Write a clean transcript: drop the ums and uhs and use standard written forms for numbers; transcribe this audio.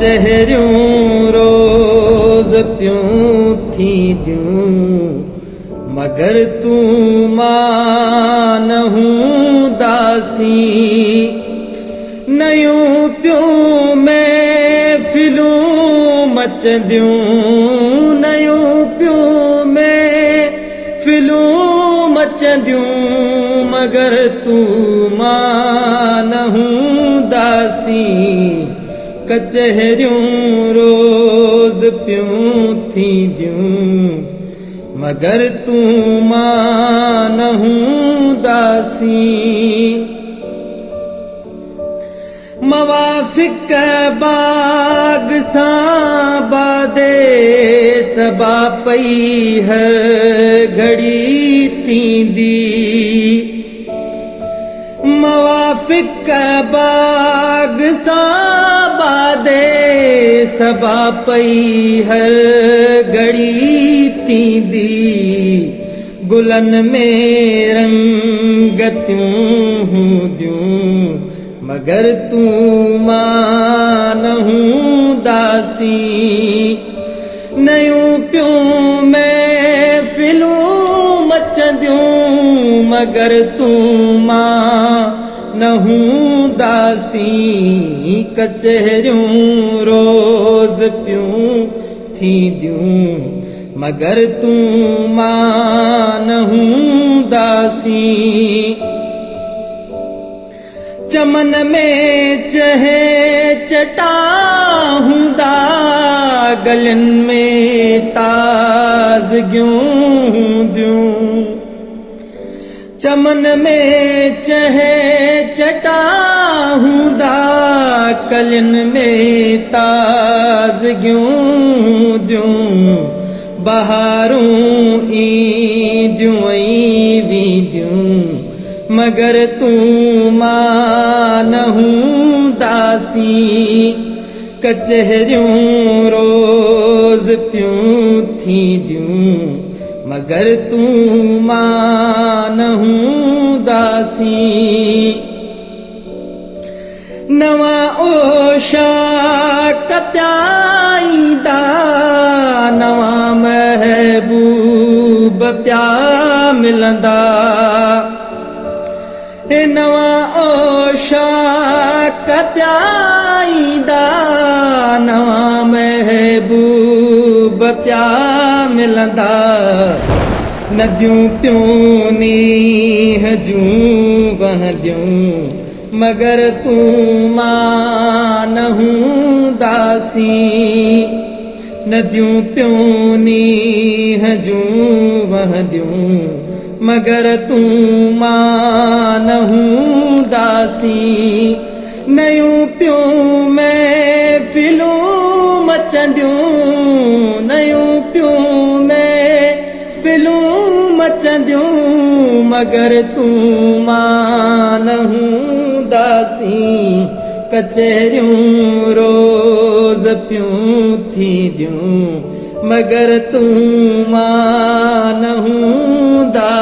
कचहरियूं रोज़ पियूं थींदियूं मगर तूं मां न हूंदासीं। नयूं पियूं महफ़िलूं मचंदियूं नयूं पियूं महफ़िलूं मचंदियूं मगर तूं मां न हूंदासीं। कचहरियूं रोज़ पियूं थींदियूं मगर तूं मां न हूंदासीं। मवाफ़िक़ बाग़ सां बादे सबा पई हर घड़ी थींदी। मवाफ़िक़ बाग़ सां बादे सबा पई हर घड़ी थींदी। गुलनि में रंगतियूं हूंदियूं मगर तूं मां न हूंदासीं। नयूं पियूं महफ़िलूं मचंदियूं मगर तूं मां न हूंदासीं। कचहरियूं रोज़ पियूं थींदियूं मगर तूं मां न हूंदासीं। चमन में चहे चटा हूंदा गलियुनि में ताज़गियूं हूंदियूं। चमन में चहे चटा हूंदा कलियुनि में ताज़गियूं हूंदियूं। बहारूं ईंदियूं ऐं वेंदियूं मगर तूं मां न हूंदासीं। कचहरियूं रोज़ पियूं थींदियूं मगर तूं मां न हूंदासीं। नवां ओशाक पिया ईंदा नवां महबूब पिया मिलंदा। नवां ओशाक पिया ईंदा नवां महबूब पिया मिलंदा। नदियूं पियूं नीह जूं वहंदियूं मगर तूं मां न हूंदासीं। नदियूं पियूं नीह जूं वहंदियूं मगर तूं मां न हूंदासीं। नयूं पियूं महफ़िलूं मचंदियूं नयूं पियूं महफ़िलूं मचंदियूं मगर तूं मां न हूंदासीं। कचहरियूं रोज़ पियूं थींदियूं मगर तूं मां न हूंदासीं।